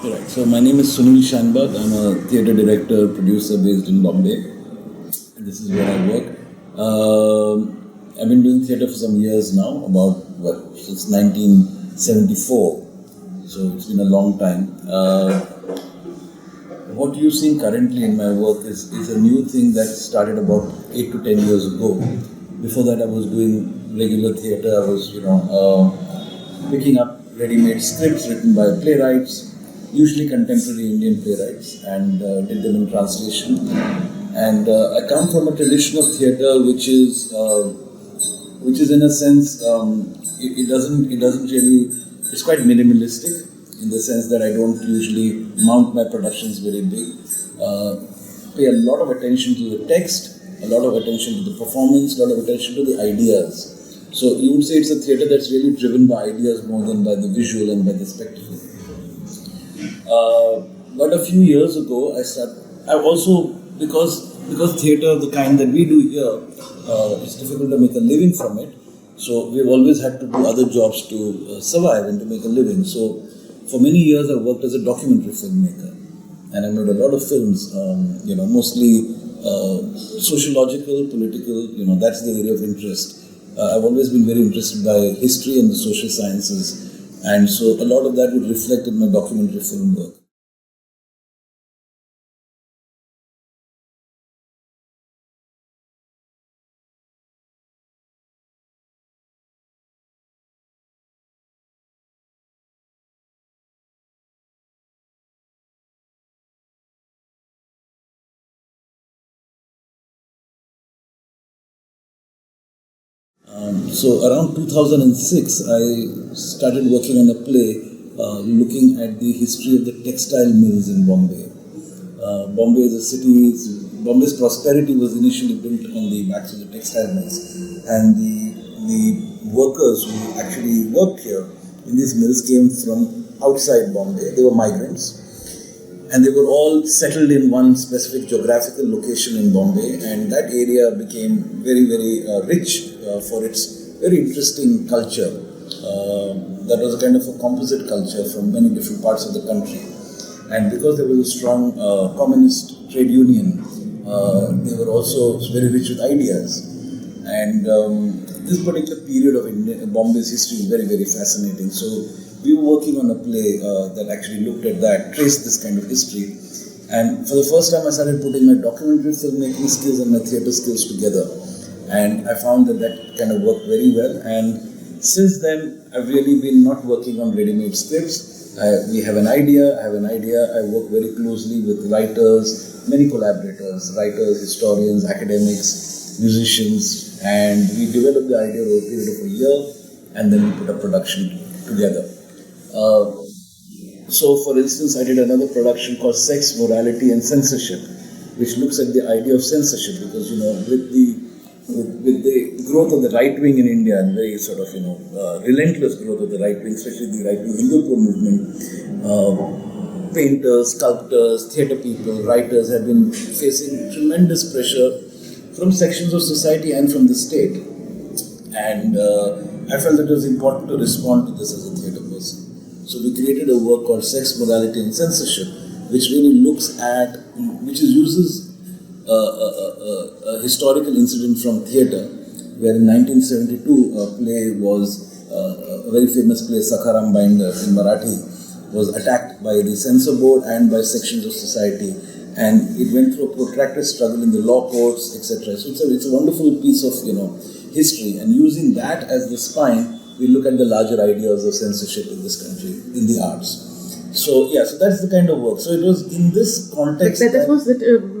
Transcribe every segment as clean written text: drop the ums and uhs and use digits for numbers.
Right. So my name is Sunil Shanbag. I'm a theatre director, producer based in Bombay. This is where I work. I've been doing theatre for some years now, since 1974. So it's been a long time. What you're seeing currently in my work is a new thing that started about 8 to 10 years ago. Before that, I was doing regular theatre. I was, picking up ready-made scripts written by playwrights, usually contemporary Indian playwrights, and did them in translation. And I come from a tradition of theatre which is in a sense it doesn't really, it's quite minimalistic in the sense that I don't usually mount my productions very big. Pay a lot of attention to the text, a lot of attention to the performance, a lot of attention to the ideas. So you would say it's a theatre that's really driven by ideas more than by the visual and by the spectacle. But a few years ago, I also, because theatre of the kind that we do here, it's difficult to make a living from it. So we've always had to do other jobs to survive and to make a living. So for many years, I worked as a documentary filmmaker, and I made a lot of films. Mostly sociological, political. That's the area of interest. I've always been very interested by history and the social sciences, and so a lot of that would reflect in my documentary film work. So around 2006, I started working on a play looking at the history of the textile mills in Bombay. Bombay is a city. Bombay's prosperity was initially built on the backs of the textile mills, and the workers who actually worked here in these mills came from outside Bombay. They were migrants, and they were all settled in one specific geographical location in Bombay, and that area became very, very rich for its very interesting culture. That was a kind of a composite culture from many different parts of the country. And because there was a strong communist trade union, they were also very rich with ideas. And this particular period of Bombay's history is very, very fascinating. So we were working on a play that actually looked at that, traced this kind of history. And for the first time, I started putting my documentary filmmaking skills and my theatre skills together. And I found that kind of worked very well. And since then, I've really been not working on ready-made scripts. We have an idea, I work very closely with writers, many collaborators, writers, historians, academics, musicians, and we developed the idea over a period of a year, and then we put a production together. So, for instance, I did another production called Sex, Morality and Censorship, which looks at the idea of censorship, because, with the growth of the right wing in India and very sort of, relentless growth of the right wing, especially the right wing Hindutva movement, painters, sculptors, theatre people, writers have been facing tremendous pressure from sections of society and from the state. And I felt that it was important to respond to this as a theatre person. So we created a work called Sex, Morality and Censorship, which really uses a historical incident from theatre, where in 1972 a play was, a very famous play, Sakharam Binder in Marathi, was attacked by the censor board and by sections of society, and it went through a protracted struggle in the law courts, etc. So it's a wonderful piece of history, and using that as the spine, we look at the larger ideas of censorship in this country, in the arts. So that's the kind of work. So it was in this context. But that was,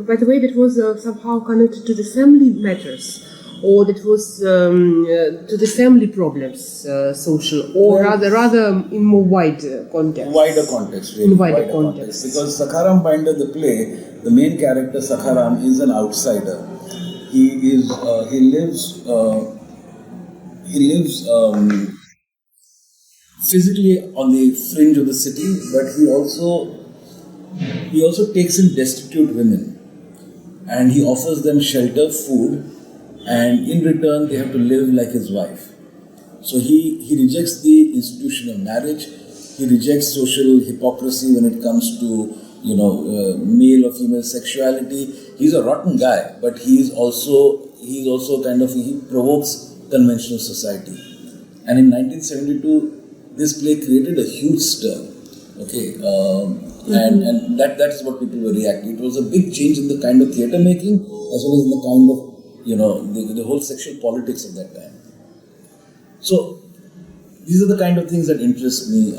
by the way, that was somehow connected to the family matters, or that was to the family problems, social, or rather in more wide context. Wider context, really. In wider context. Because Sakharam Binder, the play, the main character Sakharam is an outsider. He lives physically on the fringe of the city, but he also takes in destitute women, and he offers them shelter, food, and in return they have to live like his wife. So he rejects the institution of marriage. He rejects social hypocrisy when it comes to male or female sexuality. He's a rotten guy, but he provokes conventional society. And in 1972, this play created a huge stir. Okay, and that is what people were reacting. It was a big change in the kind of theatre making, as well as in the kind of the whole sexual politics of that time. So these are the kind of things that interest me.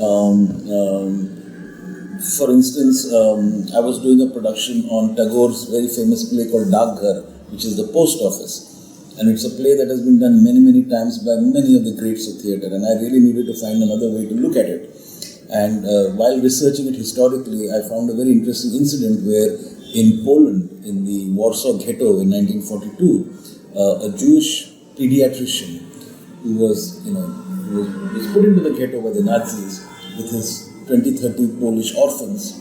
For instance, I was doing a production on Tagore's very famous play called Dakghar, which is the post office. And it's a play that has been done many, many times by many of the greats of theatre. And I really needed to find another way to look at it. And while researching it historically, I found a very interesting incident where in Poland, in the Warsaw Ghetto in 1942, a Jewish pediatrician who was put into the ghetto by the Nazis with his 20-30 Polish orphans,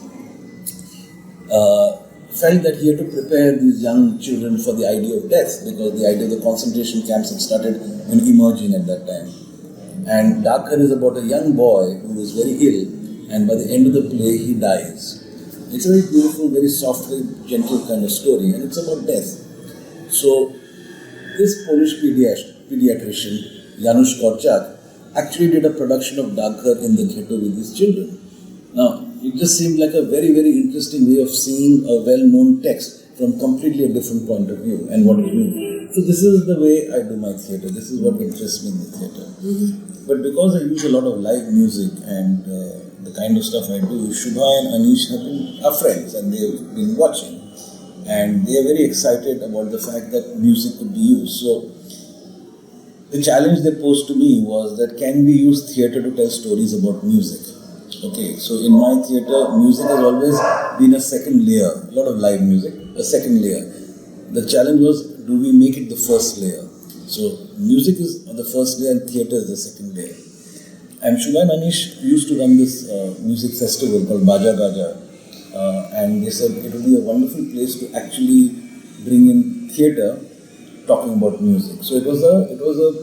felt that he had to prepare these young children for the idea of death, because the idea of the concentration camps had started emerging at that time. And Dakghar is about a young boy who is very ill, and by the end of the play he dies. It's a very beautiful, very soft, very gentle kind of story, and it's about death. So this Polish pediatrician, Janusz Korczak, actually did a production of Dakghar in the ghetto with his children. Now, it just seemed like a very, very interesting way of seeing a well-known text from completely a different point of view and what it means. So this is the way I do my theatre. This is what interests me in the theatre. Mm-hmm. But because I use a lot of live music and the kind of stuff I do, Shubha and Anish are friends, and they've been watching. And they are very excited about the fact that music could be used. So the challenge they posed to me was that, can we use theatre to tell stories about music? Okay, so in my theatre, music has always been a second layer, a lot of live music, a second layer. The challenge was, do we make it the first layer? So music is the first layer and theatre is the second layer. And Shubha and Anish used to run this music festival called Baja Gaja, and they said it would be a wonderful place to actually bring in theatre talking about music. So it was a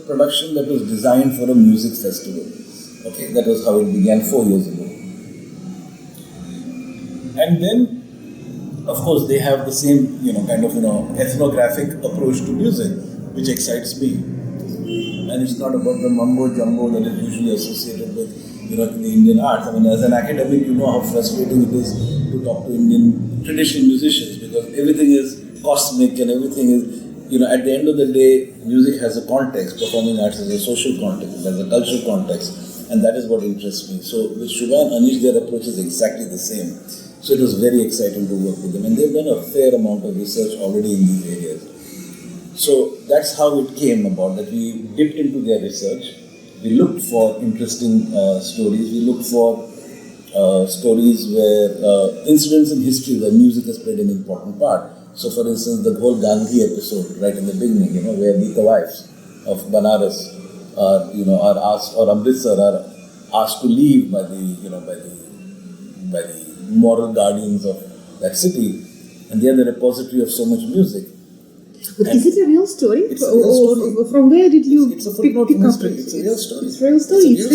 production that was designed for a music festival. Okay, that was how it began 4 years ago. And then, of course, they have the same, ethnographic approach to music, which excites me. And it's not about the mumbo jumbo that is usually associated with, the Indian arts. I mean, as an academic, you know how frustrating it is to talk to Indian traditional musicians, because everything is cosmic and everything is, at the end of the day, music has a context. Performing arts has a social context, it has a cultural context. And that is what interests me. So with Shubha and Anish, their approach is exactly the same. So it was very exciting to work with them. And they've done a fair amount of research already in these areas. So that's how it came about, that we dipped into their research. We looked for interesting stories. We looked for stories where incidents in history where music has played an important part. So, for instance, the whole Gandhi episode, right in the beginning, where the wives of Banaras are asked, or Amritsar are asked to leave by the moral guardians of that city, and they are the repository of so much music. But is it a real story? It's a real story. From where did you It's a pick footnote in up history. it? It's a real story. It's real story. It's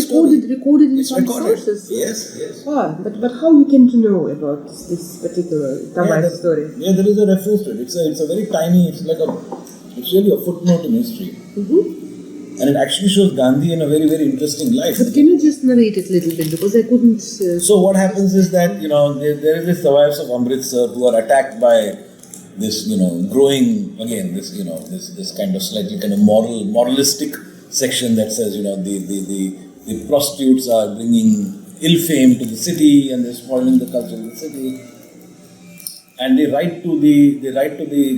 recorded in some sources. Yes. Ah, but how you came to know about this particular Tamil story? Yeah, there is a reference to it. It's a very tiny. It's really a footnote in history. And it actually shows Gandhi in a very, very interesting light. But can you just narrate it a little bit, because I couldn't... So what happens is that, there is this wives of Amritsar who are attacked by this, growing, again, this kind of slightly kind of moralistic section that says, the prostitutes are bringing ill fame to the city and they're spoiling the culture of the city. And they write to the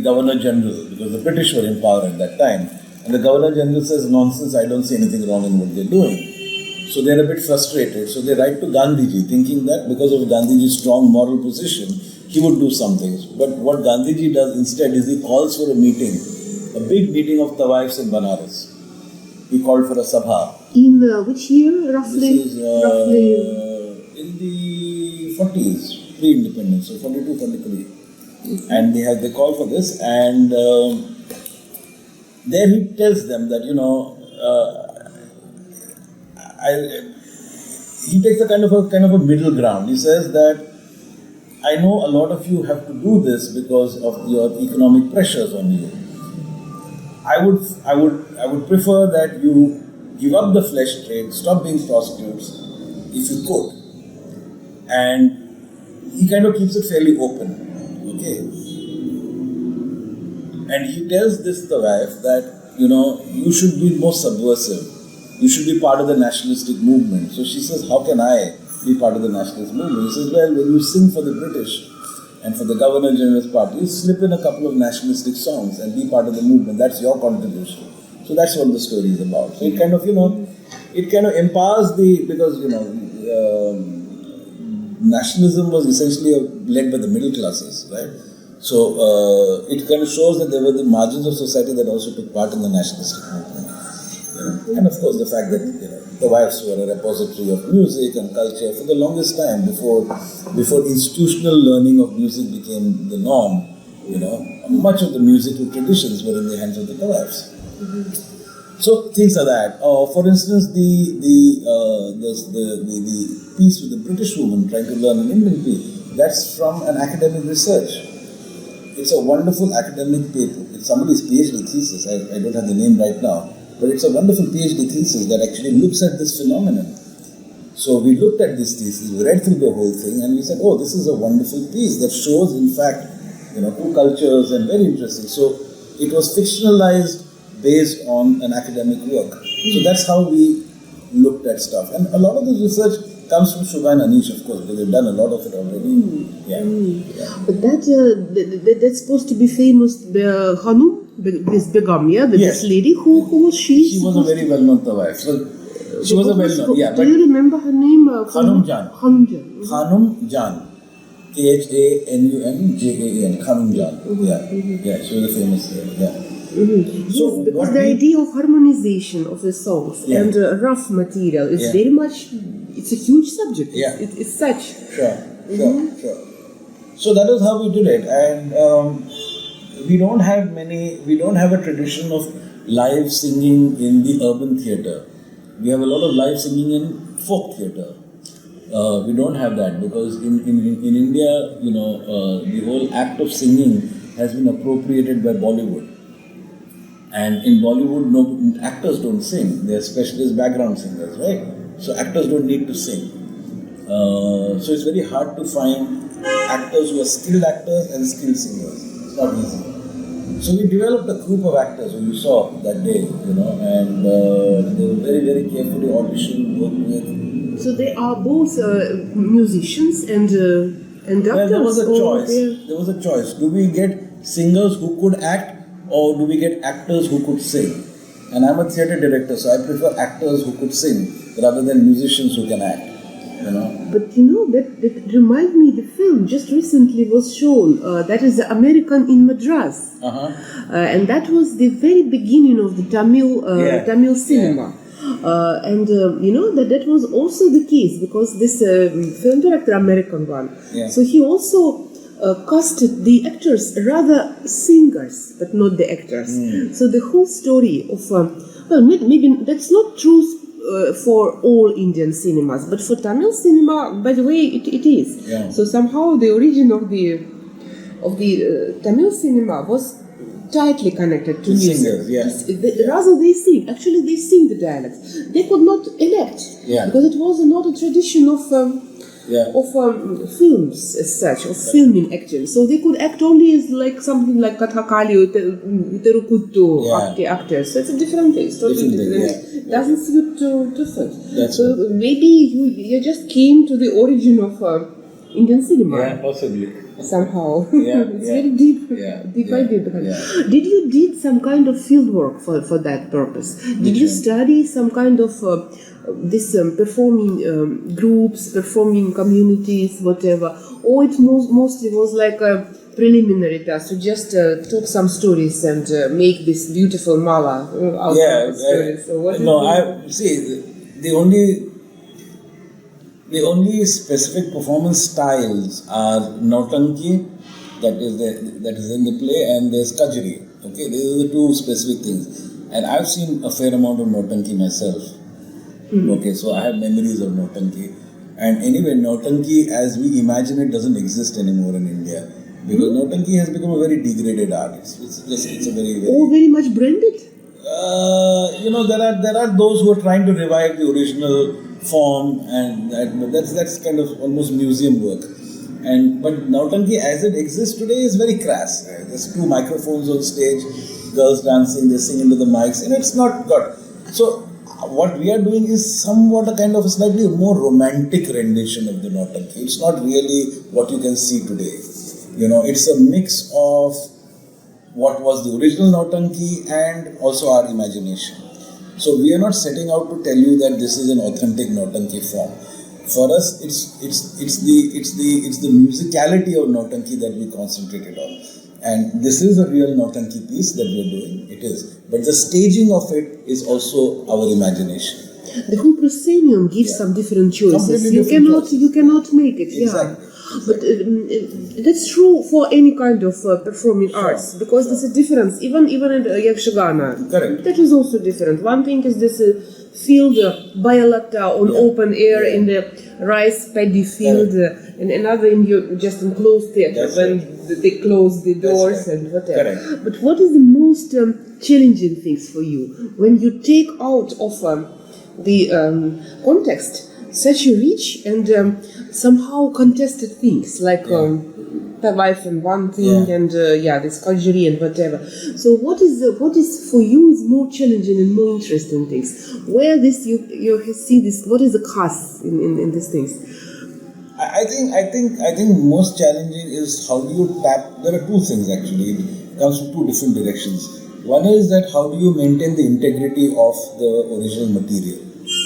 Governor General, because the British were in power at that time. And the Governor General says, nonsense, I don't see anything wrong in what they're doing. So they're a bit frustrated. So they write to Gandhiji, thinking that because of Gandhiji's strong moral position, he would do something. But what Gandhiji does instead is he calls for a meeting, a big meeting of Tawaifs in Banaras. He called for a sabha. In which year, roughly? This is in the 40s, pre-independence, so 42, 43. And they call for this, and there he tells them that, he takes a kind of a middle ground. He says that I know a lot of you have to do this because of your economic pressures on you. I would prefer that you give up the flesh trade, stop being prostitutes, if you could. And he kind of keeps it fairly open. Okay. And he tells this Tawaif that, you should be more subversive. You should be part of the nationalistic movement. So she says, how can I be part of the nationalist movement? He says, well, when you sing for the British and for the Governor General's party, you slip in a couple of nationalistic songs and be part of the movement. That's your contribution. So that's what the story is about. So it kind of, empowers because, nationalism was essentially led by the middle classes, right? So it kind of shows that there were the margins of society that also took part in the nationalistic movement. And of course the fact that the wives were a repository of music and culture for the longest time before institutional learning of music became the norm. Much of the musical traditions were in the hands of the wives. So things like that. For instance, the piece with the British woman trying to learn an Indian piece, that's from an academic research. It's a wonderful academic paper. It's somebody's PhD thesis. I don't have the name right now, but it's a wonderful PhD thesis that actually looks at this phenomenon. So we looked at this thesis, we read through the whole thing, and we said, oh, this is a wonderful piece that shows, in fact, two cultures and very interesting. So it was fictionalized based on an academic work. So that's how we looked at stuff. And a lot of this research comes from Shubha and Anish, of course, because they've done a lot of it already. Yeah. But that's supposed to be famous, the Hanum, this Begum, this lady, who was she? She was a very well-known Tawaif. So she was a well-known, Do you remember her name? Hanum Jan. Hanum Jan. Hanum Jan. Hanumjan. Hanum Jan. Yeah, she was a famous, So because the idea of harmonization of the songs and rough material is very much, it's a huge subject. Yeah. It's such. Sure. So that is how we did it, and we don't have a tradition of live singing in the urban theatre. We have a lot of live singing in folk theatre. We don't have that because in India, the whole act of singing has been appropriated by Bollywood. And in Bollywood, actors don't sing. They are specialist background singers, right? So actors don't need to sing. So it's very hard to find actors who are skilled actors and skilled singers. It's not easy. So we developed a group of actors who you saw that day, and they were very, very carefully auditioned, worked with. So they are both musicians and actors? Well, there was a choice. There was a choice. Do we get singers who could act, or do we get actors who could sing? And I'm a theatre director, so I prefer actors who could sing rather than musicians who can act. You know. But that reminds me, the film just recently was shown. That is the American in Madras, and that was the very beginning of the Tamil cinema. And that was also the case, because this film director, American one, so he also casted the actors rather singers, but not the actors. So the whole story of maybe that's not true for all Indian cinemas, but for Tamil cinema, by the way, it is. Yeah. So somehow the origin of the Tamil cinema was tightly connected to music. Singers, yeah. Rather they sing. Actually, they sing the dialects. They could not enact, because it was not a tradition of films as such, of filming acting. So they could act only as like something like Kathakali or Terukuttu actors. So it's a different thing. Totally different. Doesn't suit to fit. So maybe you just came to the origin of Indian cinema. Yeah, possibly. Somehow. It's very deep. Deep idea. Did you did some kind of field work for that purpose? Did you study some kind of this performing groups, performing communities, whatever? Or it mostly was like a preliminary task to just talk some stories and make this beautiful mala out of stories? So what see the only specific performance styles are Nautanki, that is in the play, and there's Kajri. Okay, these are the two specific things. And I've seen a fair amount of Nautanki myself. Okay, so I have memories of Nautanki. And anyway, Nautanki as we imagine it doesn't exist anymore in India. Because Nautanki has become a very degraded art. It's a very very much branded? There are those who are trying to revive the original form, and that's kind of almost museum work. But Nautanki as it exists today is very crass. There's two microphones on stage, girls dancing, they sing into the mics, and it's not good. So what we are doing is somewhat a kind of a slightly more romantic rendition of the Nautanki. It's not really what you can see today. It's a mix of what was the original Nautanki and also our imagination. So we are not setting out to tell you that this is an authentic Nautanki form. For us, it's the musicality of Nautanki that we concentrated on. And this is a real Nautanki piece that we are doing. It is. But the staging of it is also our imagination. The whole proscenium gives some different choices. You cannot make it. Exactly. But that's true for any kind of performing arts, because there's a difference. Even in Yakshagana, correct. That is also different. One thing is this field Bayalatta on open air in the rice paddy field, and another in just enclosed theatre when they close the doors and whatever. Correct. But what is the most challenging things for you when you take out of the context such a rich and somehow contested things like the wife and one thing and this Kajri and whatever. So what is for you is more challenging and more interesting things? Where this you see this? What is the cause in these things? I think most challenging is how do you tap. There are two things actually. It comes from two different directions. One is that how do you maintain the integrity of the original material?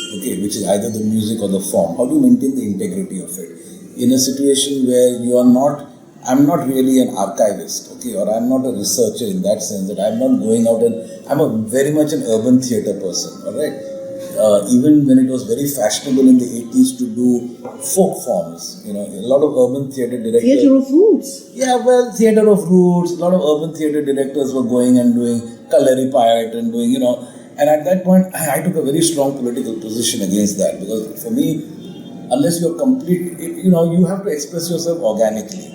Okay, which is either the music or the form. How do you maintain the integrity of it? In a situation where I'm not really an archivist, okay, or I'm not a researcher in that sense, that I'm not going out and, I'm very much an urban theatre person, alright? Even when it was very fashionable in the 80s to do folk forms, a lot of urban theatre directors. Theatre of roots. Yeah, well, theatre of roots, a lot of urban theatre directors were going and doing Kalari Piet and doing, And at that point, I took a very strong political position against that, because for me, unless you're complete, you have to express yourself organically.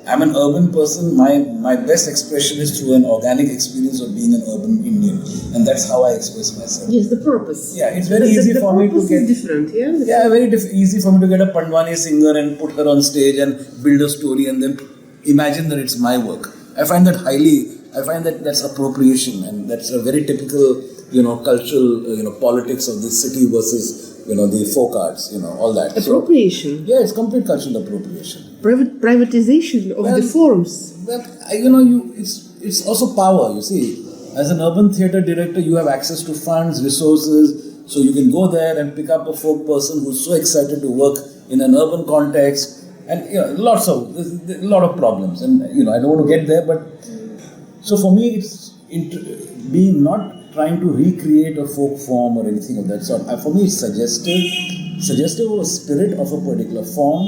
I'm an urban person. My best expression is through an organic experience of being an urban Indian, and that's how I express myself. Yes, the purpose. Yeah, it's very easy for me to get. Different, yeah. Yeah, easy for me to get a Pandwani singer and put her on stage and build a story and then imagine that it's my work. I find that that's appropriation, and that's a very typical. Cultural, politics of the city versus, the folk arts, all that. Appropriation. So, it's complete cultural appropriation. Privatization of the forms. Well, it's also power, you see. As an urban theatre director, you have access to funds, resources, so you can go there and pick up a folk person who's so excited to work in an urban context, and there's a lot of problems, and I don't want to get there, but so for me, it's being not trying to recreate a folk form or anything of that sort. For me, it's suggestive of a spirit of a particular form,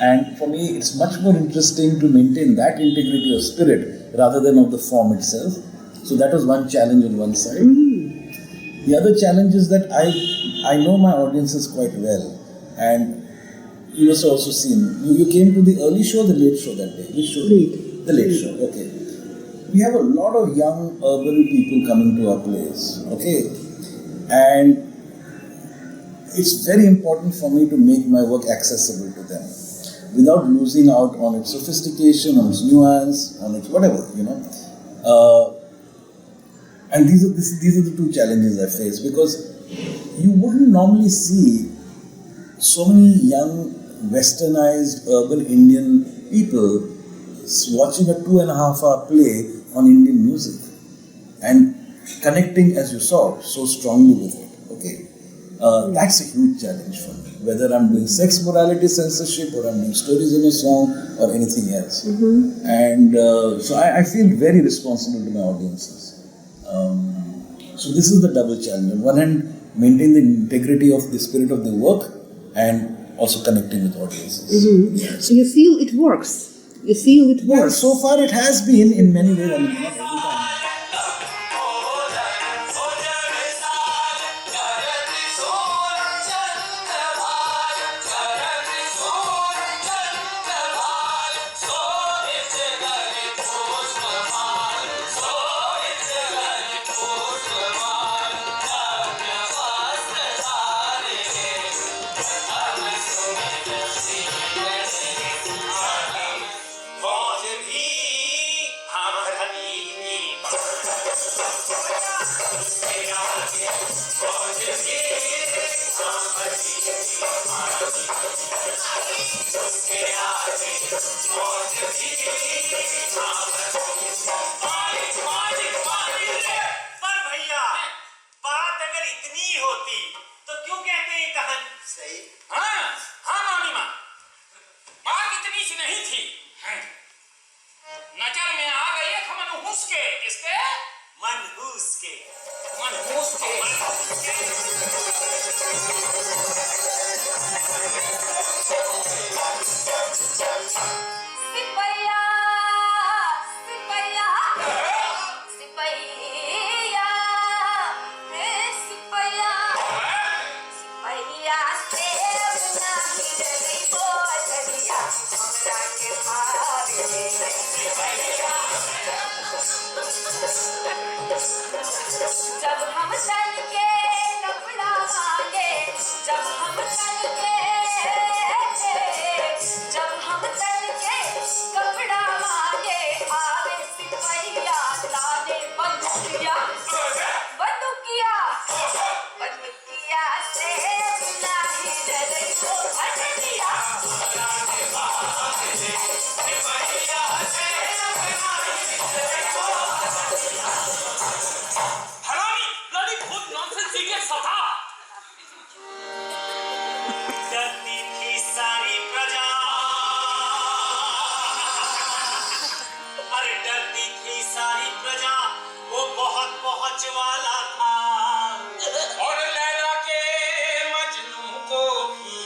and for me, it's much more interesting to maintain that integrity of spirit rather than of the form itself. So that was one challenge on one side. The other challenge is that I know my audiences quite well, and you must have also seen. You came to the early show, or the late show that day. Which show? Late. The late show. Okay. We have a lot of young urban people coming to our place. Okay, and it's very important for me to make my work accessible to them, without losing out on its sophistication, on its nuance, on its whatever. And these are the two challenges I face, because you wouldn't normally see so many young, westernized, urban Indian people watching a 2.5-hour play on Indian music and connecting, as you saw, so strongly with it. Okay, that's a huge challenge for me. Whether I'm doing sex morality censorship, or I'm doing stories in a song, or anything else. And so I feel very responsible to my audiences. So this is the double challenge. On one hand, maintain the integrity of the spirit of the work, and also connecting with audiences. So you feel it works. You feel it Well, works. so far it has been in many ways. I mean, not every time. पर भैया बात अगर इतनी होती तो क्यों कहते हैं कहानी सही। हाँ हाँ मामी माँ, बात इतनी सी नहीं थी। नजर में आ गई है मनहूस के। किसके? मनहूस के। मनहूस के। सिपैया सिपैया सिपैया रे सिपैया सिपैया से नहीं रही बोझिया हमरा के भार दे सिपैया। जब हम तन के कपड़ा मांगे, जब हम तन के कपड़ा मांगे, आवे सिपैया लाने बंदूकिया बंदूकिया बंदूकिया से नहीं डरे तो हट दिया। हरामी ब्लडी भूत नॉनसेंस इडियट सता। डरती थी सारी प्रजा, अरे डरती थी सारी प्रजा, वो बहुत पहुंच वाला था। और लैला के मजनू को भी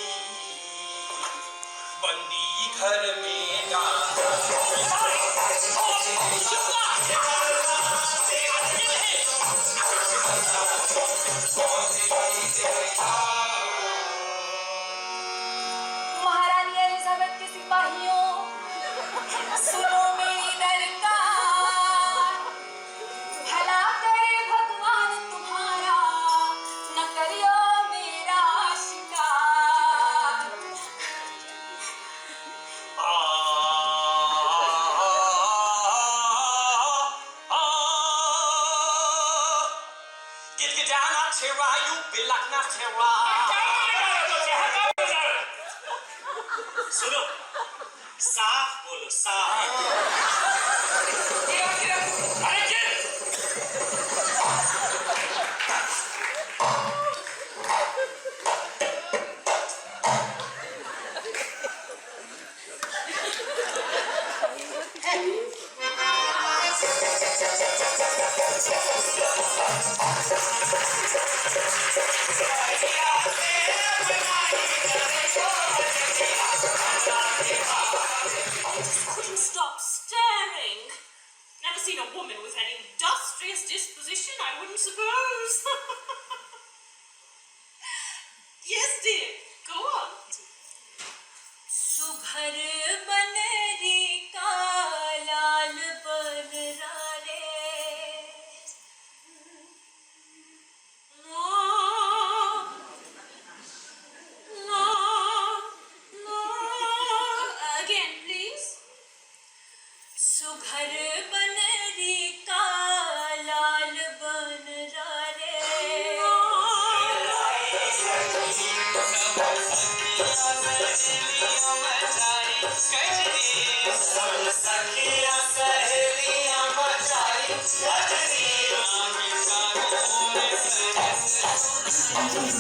बंदी घर में डाला। महारानी एलिजाबेथ के सिपाहियों, सुनो मेरी दरकार, भला करे भगवान तुम्हारा, न करियो मेरा शिकार। गिड़गिड़ाना तेरा, यूं बिलखना तेरा। सुनो, साफ बोलो साफ। disposition, I wouldn't suppose. Yes, dear. Go on. सुभर बनरी का लाल बनरा रे No. No. No. Again, please. सुभर बनरी का लाल बनरा रे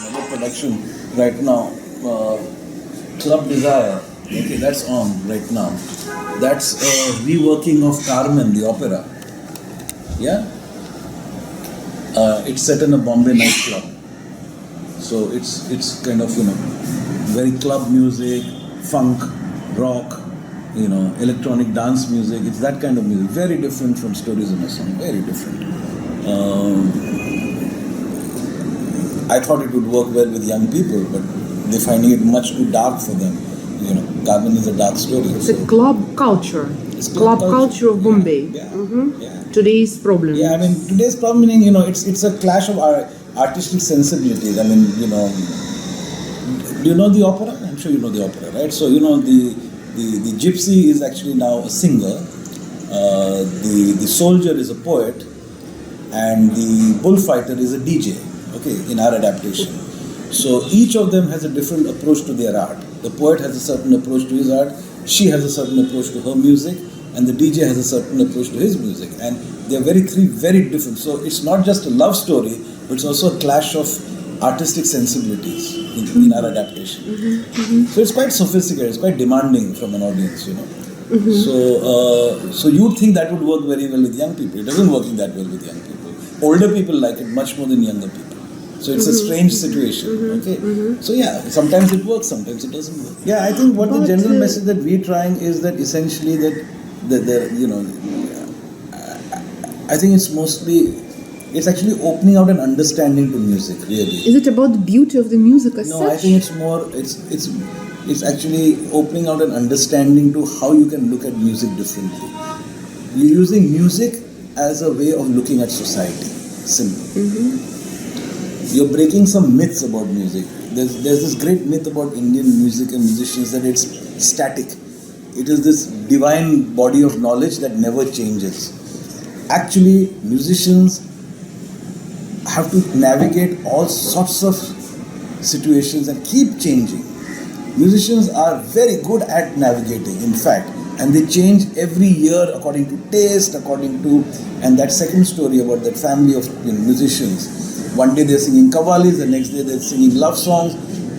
Another production right now, Club Desire. Okay, that's on right now. That's a reworking of Carmen, the opera. Yeah, it's set in a Bombay nightclub. So it's kind of very club music, funk, rock, electronic dance music. It's that kind of music. Very different from Stories in a Song. Very different. I thought it would work well with young people, but they're finding it much too dark for them. Carmen is a dark story. It's a club culture. It's Club culture of Bombay. Yeah. Yeah. Today's problem. Yeah, I mean, today's problem, meaning, it's a clash of our artistic sensibilities. I mean, do you know the opera? I'm sure you know the opera, right? So, the gypsy is actually now a singer, the soldier is a poet, and the bullfighter is a DJ, okay, in our adaptation. So each of them has a different approach to their art. The poet has a certain approach to his art, she has a certain approach to her music, and the DJ has a certain approach to his music. And they're three very different. So it's not just a love story, but it's also a clash of artistic sensibilities in our adaptation. So it's quite sophisticated, it's quite demanding from an audience, So you'd think that would work very well with young people. It doesn't work that well with young people. Older people like it much more than younger people. So it's a strange situation, okay? So yeah, sometimes it works, sometimes it doesn't work. Yeah, I think what the general message that we're trying is that essentially I think it's actually opening out an understanding to music, really. Is it about the beauty of the music as such? No, I think it's more, it's actually opening out an understanding to how you can look at music differently. You're using music as a way of looking at society, simple. You're breaking some myths about music. There's this great myth about Indian music and musicians that it's static. It is this divine body of knowledge that never changes. Actually, musicians have to navigate all sorts of situations and keep changing. Musicians are very good at navigating, in fact, and they change every year according to taste, and that second story about that family of musicians. One day they're singing qawwalis, the next day they're singing love songs,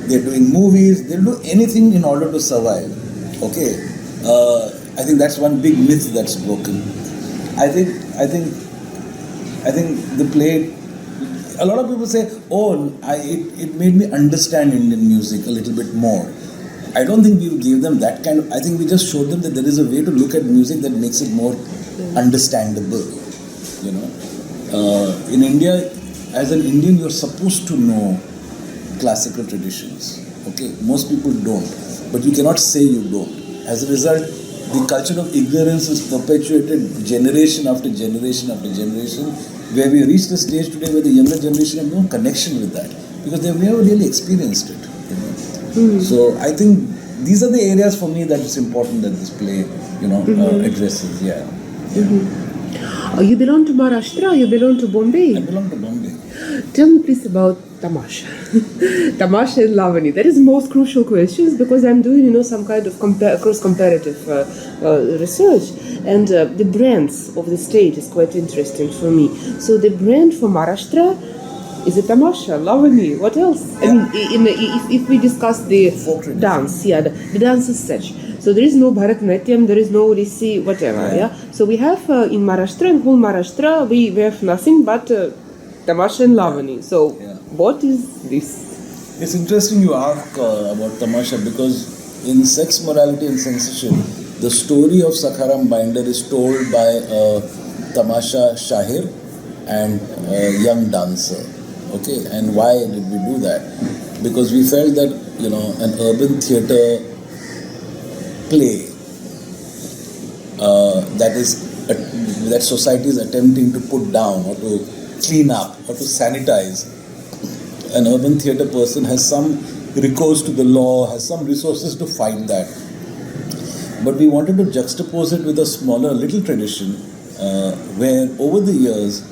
they're doing movies, they'll do anything in order to survive. Okay, I think that's one big myth that's broken. I think the play. A lot of people say, it made me understand Indian music a little bit more. I don't think we gave them that kind of. I think we just showed them that there is a way to look at music that makes it more understandable. In India, as an Indian, you're supposed to know classical traditions. Okay, most people don't, but you cannot say you don't. As a result, the culture of ignorance is perpetuated generation after generation after generation, where we reached a stage today where the younger generation have no connection with that because they've never really experienced it. So I think these are the areas for me that it's important that this play, addresses. Yeah. You belong to Maharashtra or you belong to Bombay? I belong to Bombay. Tell me please about Tamasha. Tamasha and Lavani. That is most crucial questions because I'm doing, some kind of cross-comparative research. And the brands of the state is quite interesting for me. So the brand for Maharashtra is it Tamasha, Lavani, what else? I mean, if we discuss the dance, the dance is such. So there is no Bharatanatyam, there is no Odissi, whatever, yeah. So we have in Maharashtra, in whole Maharashtra, we have nothing but Tamasha and Lavani. So what is this? It's interesting you ask about Tamasha because in Sex, Morality and Censorship, the story of Sakharam Binder is told by Tamasha Shahir and a young dancer. Okay, and why did we do that? Because we felt that an urban theatre play that society is attempting to put down or to clean up or to sanitize. An urban theatre person has some recourse to the law, has some resources to fight that. But we wanted to juxtapose it with a smaller little tradition where over the years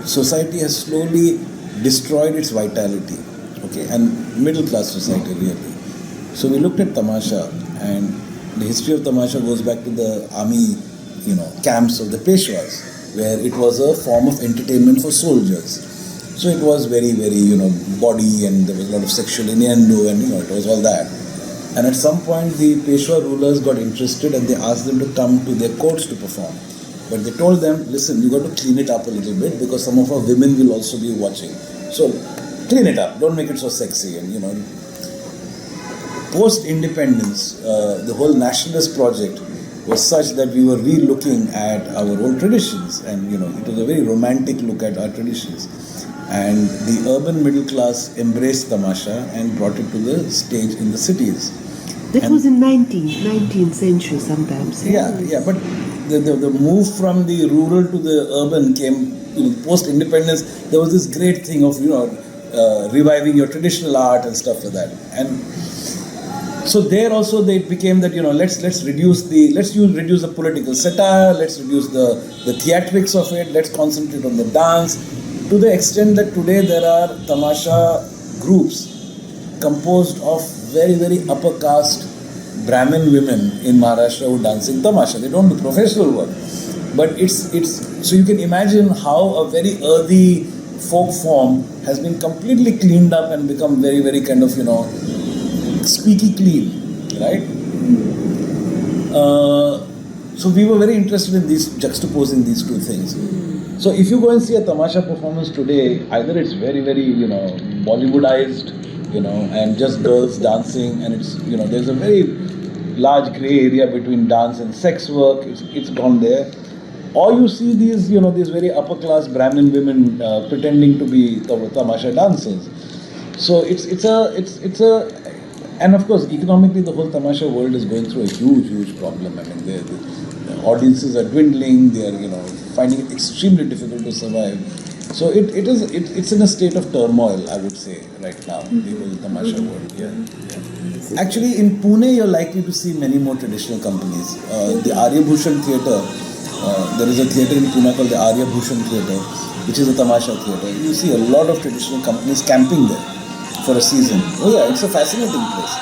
society has slowly destroyed its vitality, okay, and middle class society really. So we looked at tamasha, and the history of tamasha goes back to the army, camps of the Peshwas, where it was a form of entertainment for soldiers. So it was very, very, body, and there was a lot of sexual innuendo, and it was all that. And at some point the Peshwa rulers got interested and they asked them to come to their courts to perform. But they told them, listen, you got to clean it up a little bit because some of our women will also be watching. So clean it up, don't make it so sexy. And post-independence, the whole nationalist project was such that we were re-looking at our old traditions, and it was a very romantic look at our traditions. And the urban middle class embraced tamasha and brought it to the stage in the cities. That was in 19th century sometimes. Yeah, but the move from the rural to the urban came post-independence. There was this great thing of reviving your traditional art and stuff like that. And so there also it became that let's reduce the political satire, let's reduce the theatrics of it, let's concentrate on the dance, to the extent that today there are tamasha groups composed of very, very upper caste Brahmin women in Maharashtra who dancing tamasha. They don't do professional work, but it's so you can imagine how a very earthy folk form has been completely cleaned up and become very, very kind of squeaky clean, right? So we were very interested in juxtaposing these two things. So if you go and see a tamasha performance today, either it's very, very Bollywoodized, and just girls dancing, and it's there's a very large grey area between dance and sex work. It's gone there. Or you see these these very upper class Brahmin women pretending to be tamasha dancers. So it's a and of course economically the whole tamasha world is going through a huge problem. I mean the audiences are dwindling. They are finding it extremely difficult to survive. So it's in a state of turmoil, I would say, right now, the whole tamasha world. Yeah. Actually, in Pune, you're likely to see many more traditional companies. The Arya Bhushan Theatre, there is a theatre in Pune called the Arya Bhushan Theatre, which is a tamasha theatre. You see a lot of traditional companies camping there for a season. Oh yeah, it's a fascinating place.